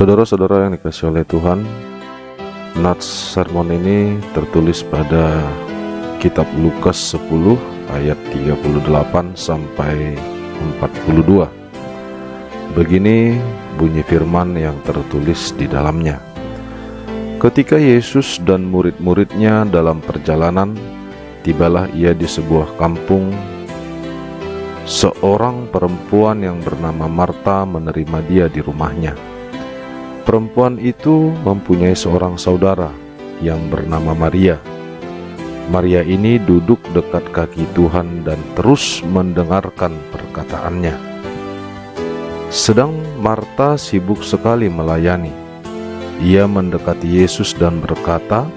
Saudara-saudara yang dikasihi oleh Tuhan, nats sermon ini tertulis pada kitab Lukas 10 ayat 38 sampai 42. Begini bunyi firman yang tertulis di dalamnya. Ketika Yesus dan murid-muridnya dalam perjalanan, tibalah ia di sebuah kampung. Seorang perempuan yang bernama Marta menerima dia di rumahnya. Perempuan itu mempunyai seorang saudara yang bernama Maria. Maria ini duduk dekat kaki Tuhan dan terus mendengarkan perkataannya. Sedang Marta sibuk sekali melayani. Ia mendekati Yesus dan berkata,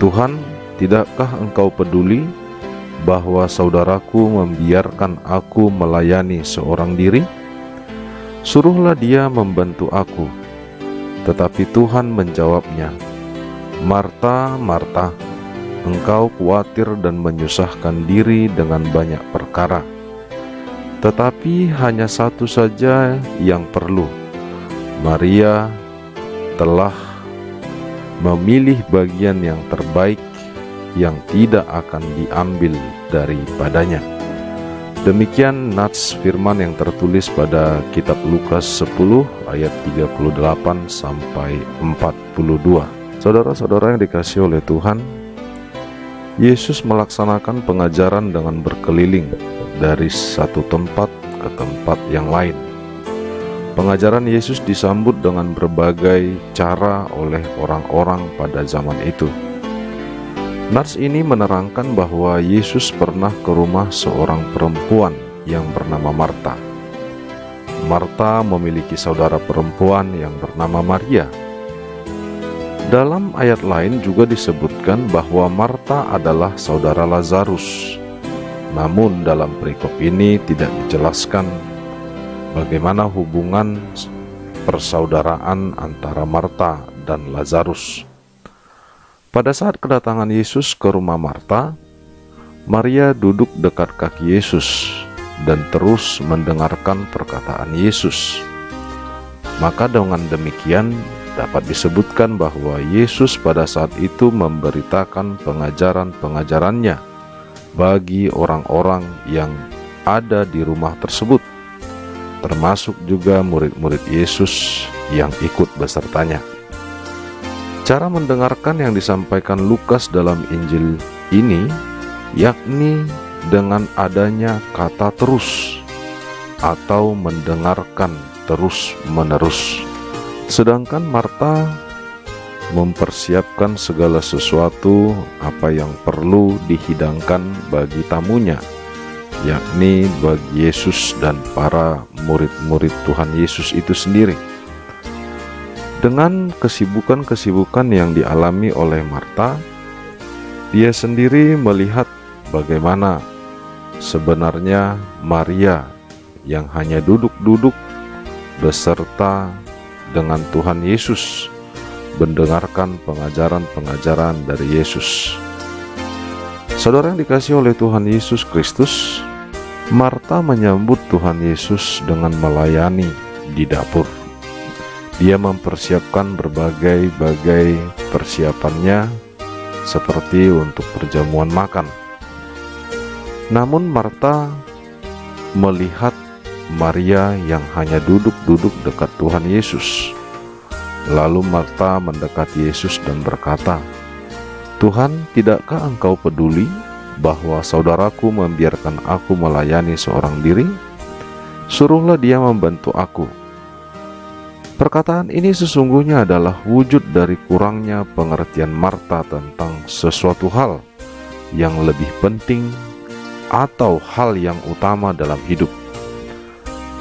"Tuhan, tidakkah engkau peduli bahwa saudaraku membiarkan aku melayani seorang diri? Suruhlah dia membantu aku." Tetapi Tuhan menjawabnya, "Marta, Marta, engkau khawatir dan menyusahkan diri dengan banyak perkara. Tetapi hanya satu saja yang perlu. Maria telah memilih bagian yang terbaik yang tidak akan diambil daripadanya." Demikian nats firman yang tertulis pada kitab Lukas 10 ayat 38 sampai 42. Saudara-saudara yang dikasihi oleh Tuhan, Yesus melaksanakan pengajaran dengan berkeliling dari satu tempat ke tempat yang lain. Pengajaran Yesus disambut dengan berbagai cara oleh orang-orang pada zaman itu. Nats ini menerangkan bahwa Yesus pernah ke rumah seorang perempuan yang bernama Marta. Marta memiliki saudara perempuan yang bernama Maria. Dalam ayat lain juga disebutkan bahwa Marta adalah saudara Lazarus. Namun dalam perikop ini tidak dijelaskan bagaimana hubungan persaudaraan antara Marta dan Lazarus. Pada saat kedatangan Yesus ke rumah Marta, Maria duduk dekat kaki Yesus dan terus mendengarkan perkataan Yesus. Maka dengan demikian dapat disebutkan bahwa Yesus pada saat itu memberitakan pengajaran-pengajarannya bagi orang-orang yang ada di rumah tersebut, termasuk juga murid-murid Yesus yang ikut besertanya. Cara mendengarkan yang disampaikan Lukas dalam Injil ini yakni dengan adanya kata terus atau mendengarkan terus-menerus. Sedangkan Marta mempersiapkan segala sesuatu apa yang perlu dihidangkan bagi tamunya, yakni bagi Yesus dan para murid-murid Tuhan Yesus itu sendiri. Dengan kesibukan-kesibukan yang dialami oleh Marta, dia sendiri melihat bagaimana sebenarnya Maria yang hanya duduk-duduk beserta dengan Tuhan Yesus mendengarkan pengajaran-pengajaran dari Yesus. Saudara yang dikasihi oleh Tuhan Yesus Kristus, Marta menyambut Tuhan Yesus dengan melayani di dapur. Dia mempersiapkan berbagai persiapannya seperti untuk perjamuan makan. Namun Marta melihat Maria yang hanya duduk-duduk dekat Tuhan Yesus. Lalu Marta mendekati Yesus dan berkata, "Tuhan, tidakkah engkau peduli bahwa saudaraku membiarkan aku melayani seorang diri? Suruhlah dia membantu aku." Perkataan ini sesungguhnya adalah wujud dari kurangnya pengertian Marta tentang sesuatu hal yang lebih penting atau hal yang utama dalam hidup.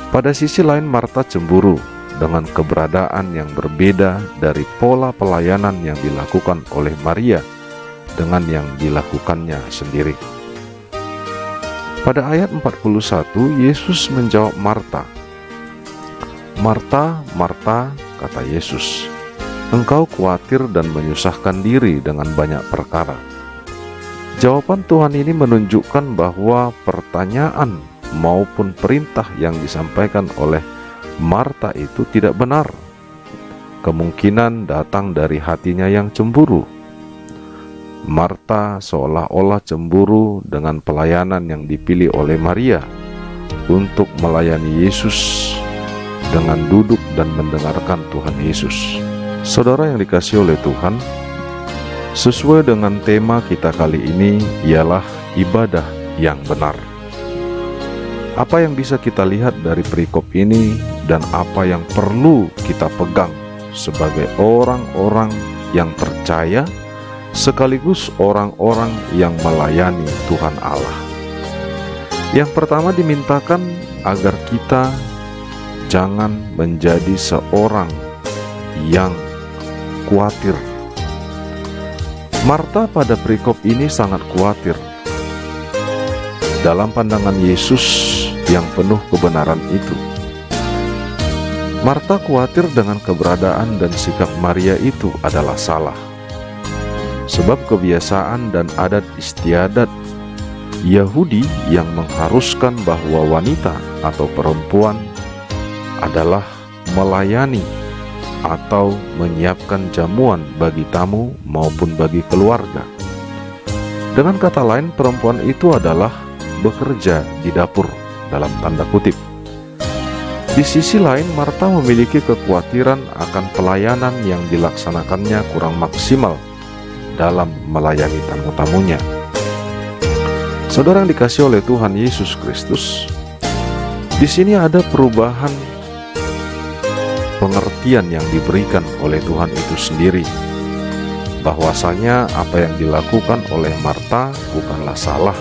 Pada sisi lain, Marta cemburu dengan keberadaan yang berbeda dari pola pelayanan yang dilakukan oleh Maria dengan yang dilakukannya sendiri. Pada ayat 41, Yesus menjawab Marta. "Marta, Marta," kata Yesus, "engkau khawatir dan menyusahkan diri dengan banyak perkara." Jawaban Tuhan ini menunjukkan bahwa pertanyaan maupun perintah yang disampaikan oleh Marta itu tidak benar. kemungkinan datang dari hatinya yang cemburu. Marta seolah-olah cemburu dengan pelayanan yang dipilih oleh Maria untuk melayani Yesus dengan duduk dan mendengarkan Tuhan Yesus. Saudara yang dikasihi oleh Tuhan, sesuai dengan tema kita kali ini ialah ibadah yang benar. Apa yang bisa kita lihat dari perikop ini dan apa yang perlu kita pegang sebagai orang-orang yang percaya sekaligus orang-orang yang melayani Tuhan Allah? Yang pertama, dimintakan agar kita jangan menjadi seorang yang khawatir. Marta pada perikop ini sangat khawatir. Dalam pandangan Yesus yang penuh kebenaran itu, Marta khawatir dengan keberadaan dan sikap Maria itu adalah salah. Sebab kebiasaan dan adat istiadat Yahudi yang mengharuskan bahwa wanita atau perempuan adalah melayani atau menyiapkan jamuan bagi tamu maupun bagi keluarga. Dengan kata lain, perempuan itu adalah bekerja di dapur dalam tanda kutip. Di sisi lain, Marta memiliki kekhawatiran akan pelayanan yang dilaksanakannya kurang maksimal dalam melayani tamu-tamunya. Saudara yang dikasihi oleh Tuhan Yesus Kristus, di sini ada perubahan pengertian yang diberikan oleh Tuhan itu sendiri, bahwasanya apa yang dilakukan oleh Marta bukanlah salah,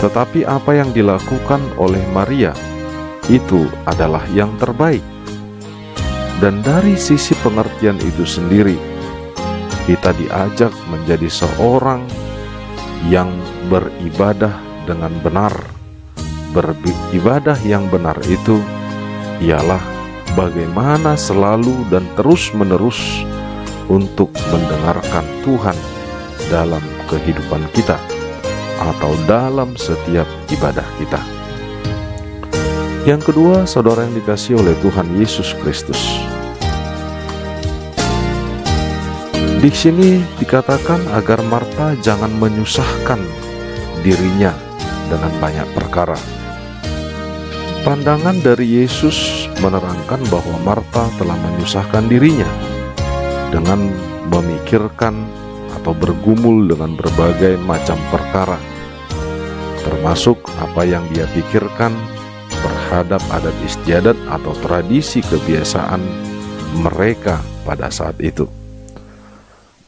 tetapi apa yang dilakukan oleh Maria itu adalah yang terbaik. Dan dari sisi pengertian itu sendiri, kita diajak menjadi seorang yang beribadah dengan benar. Beribadah yang benar itu ialah bagaimana selalu dan terus-menerus untuk mendengarkan Tuhan dalam kehidupan kita atau dalam setiap ibadah kita. Yang kedua, saudara yang dikasihi oleh Tuhan Yesus Kristus, di sini dikatakan agar Marta jangan menyusahkan dirinya dengan banyak perkara. Pandangan dari Yesus menerangkan bahwa Marta telah menyusahkan dirinya dengan memikirkan atau bergumul dengan berbagai macam perkara, termasuk apa yang dia pikirkan terhadap adat istiadat atau tradisi kebiasaan mereka pada saat itu.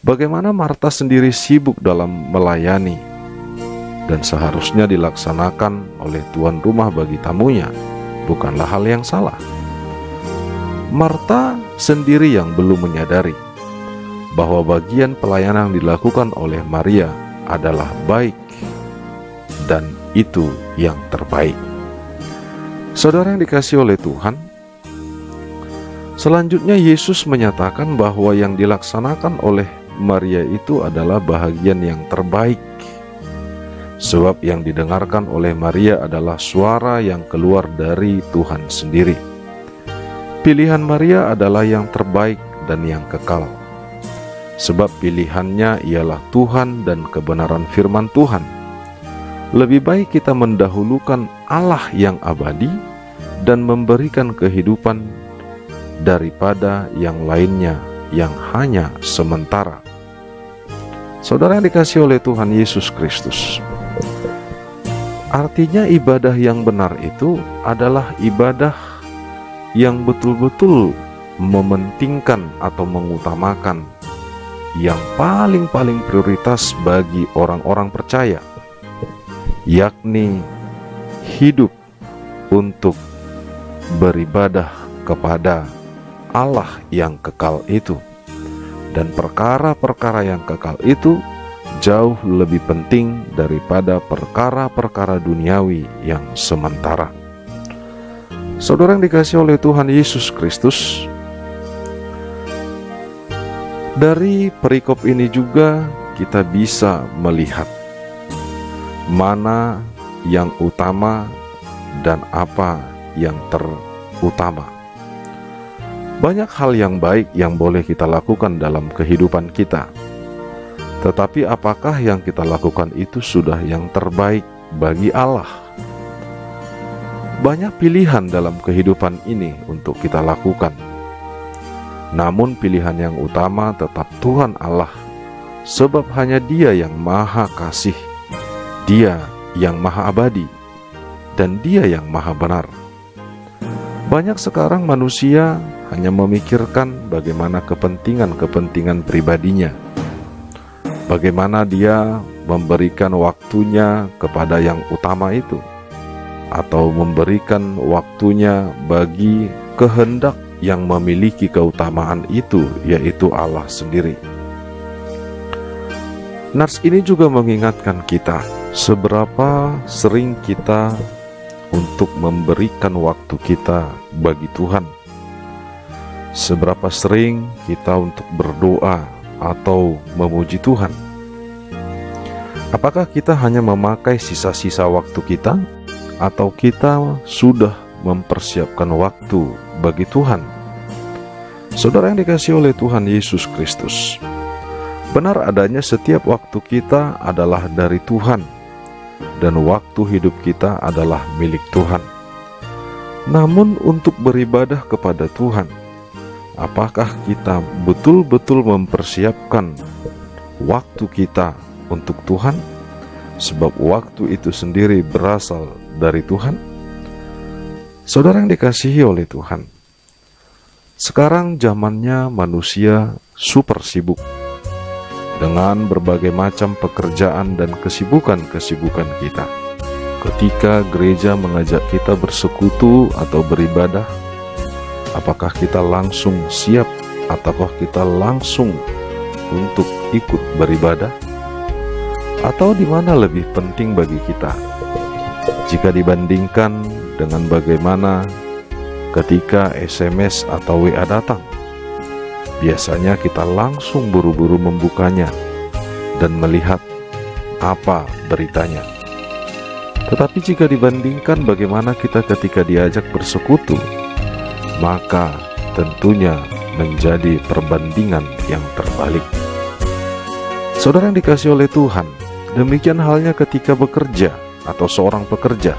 Bagaimana Marta sendiri sibuk dalam melayani dan seharusnya dilaksanakan oleh tuan rumah bagi tamunya bukanlah hal yang salah. Marta sendiri yang belum menyadari bahwa bagian pelayanan yang dilakukan oleh Maria adalah baik dan itu yang terbaik. Saudara yang dikasihi oleh Tuhan, selanjutnya Yesus menyatakan bahwa yang dilaksanakan oleh Maria itu adalah bahagian yang terbaik. Sebab yang didengarkan oleh Maria adalah suara yang keluar dari Tuhan sendiri. Pilihan Maria adalah yang terbaik dan yang kekal. Sebab pilihannya ialah Tuhan dan kebenaran firman Tuhan. Lebih baik kita mendahulukan Allah yang abadi dan memberikan kehidupan daripada yang lainnya yang hanya sementara. Saudara yang dikasihi oleh Tuhan Yesus Kristus, artinya ibadah yang benar itu adalah ibadah yang betul-betul mementingkan atau mengutamakan yang paling prioritas bagi orang-orang percaya, yakni hidup untuk beribadah kepada Allah yang kekal itu. Dan perkara-perkara yang kekal itu jauh lebih penting daripada perkara-perkara duniawi yang sementara. Saudara yang dikasihi oleh Tuhan Yesus Kristus, dari perikop ini juga kita bisa melihat mana yang utama dan apa yang terutama. Banyak hal yang baik yang boleh kita lakukan dalam kehidupan kita. Tetapi apakah yang kita lakukan itu sudah yang terbaik bagi Allah? Banyak pilihan dalam kehidupan ini untuk kita lakukan. Namun pilihan yang utama tetap Tuhan Allah, sebab hanya Dia yang maha kasih, Dia yang maha abadi, dan Dia yang maha benar. Banyak sekarang manusia hanya memikirkan bagaimana kepentingan-kepentingan pribadinya, bagaimana dia memberikan waktunya kepada yang utama itu, atau memberikan waktunya bagi kehendak yang memiliki keutamaan itu, yaitu Allah sendiri. Nats ini juga mengingatkan kita seberapa sering kita untuk memberikan waktu kita bagi Tuhan. Seberapa sering kita untuk berdoa atau memuji Tuhan. Apakah kita hanya memakai sisa-sisa waktu kita, atau kita sudah mempersiapkan waktu bagi Tuhan? Saudara yang dikasihi oleh Tuhan Yesus Kristus, benar adanya setiap waktu kita adalah dari Tuhan, dan waktu hidup kita adalah milik Tuhan. Namun untuk beribadah kepada Tuhan, apakah kita betul-betul mempersiapkan waktu kita untuk Tuhan? Sebab waktu itu sendiri berasal dari Tuhan. Saudara yang dikasihi oleh Tuhan, sekarang zamannya manusia super sibuk dengan berbagai macam pekerjaan dan kesibukan-kesibukan kita. Ketika gereja mengajak kita bersekutu atau beribadah, apakah kita langsung siap ataukah kita langsung untuk ikut beribadah? Atau di mana lebih penting bagi kita? Jika dibandingkan dengan bagaimana ketika SMS atau WA datang, biasanya kita langsung buru-buru membukanya dan melihat apa beritanya. Tetapi jika dibandingkan bagaimana kita ketika diajak bersekutu, maka tentunya menjadi perbandingan yang terbalik. Saudara yang dikasihi oleh Tuhan, demikian halnya ketika bekerja atau seorang pekerja.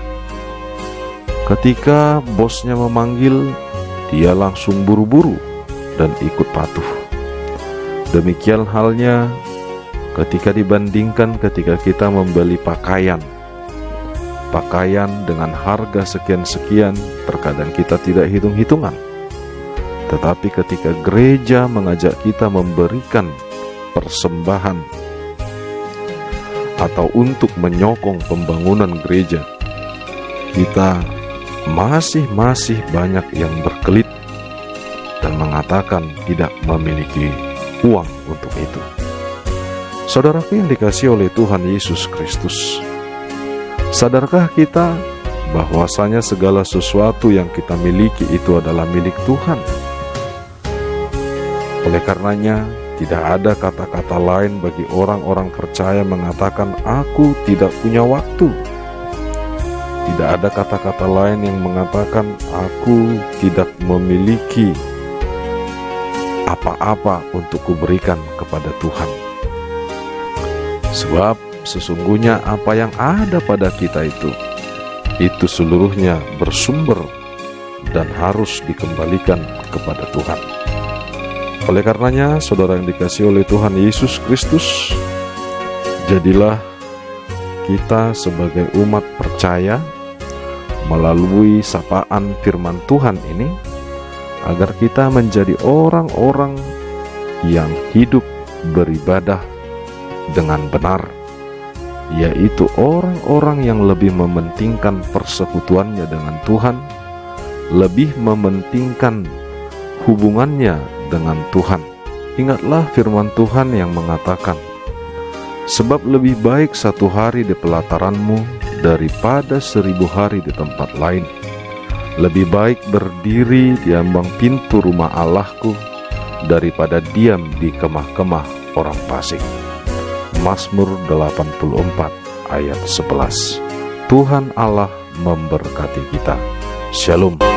Ketika bosnya memanggil, dia langsung buru-buru dan ikut patuh. Demikian halnya ketika dibandingkan ketika kita membeli pakaian dengan harga sekian-sekian, terkadang kita tidak hitung-hitungan. Tetapi ketika gereja mengajak kita memberikan persembahan atau untuk menyokong pembangunan gereja, kita masih banyak yang berkelit dan mengatakan tidak memiliki uang untuk itu. Saudaraku yang dikasihi oleh Tuhan Yesus Kristus, sadarkah kita bahwasanya segala sesuatu yang kita miliki itu adalah milik Tuhan? Oleh karenanya, tidak ada kata-kata lain bagi orang-orang percaya mengatakan aku tidak punya waktu. Tidak ada kata-kata lain yang mengatakan aku tidak memiliki apa-apa untuk kuberikan kepada Tuhan. Sebab sesungguhnya apa yang ada pada kita itu seluruhnya bersumber dan harus dikembalikan kepada Tuhan. Oleh karenanya, saudara yang dikasihi oleh Tuhan Yesus Kristus, jadilah kita sebagai umat percaya melalui sapaan firman Tuhan ini, agar kita menjadi orang-orang yang hidup beribadah dengan benar, yaitu orang-orang yang lebih mementingkan persekutuannya dengan Tuhan, lebih mementingkan hubungannya dengan Tuhan. Ingatlah firman Tuhan yang mengatakan, sebab lebih baik 1 hari di pelataranmu daripada 1000 hari di tempat lain. Lebih baik berdiri di ambang pintu rumah Allahku daripada diam di kemah-kemah orang fasik. Mazmur 84 ayat 11. Tuhan Allah memberkati kita. Shalom.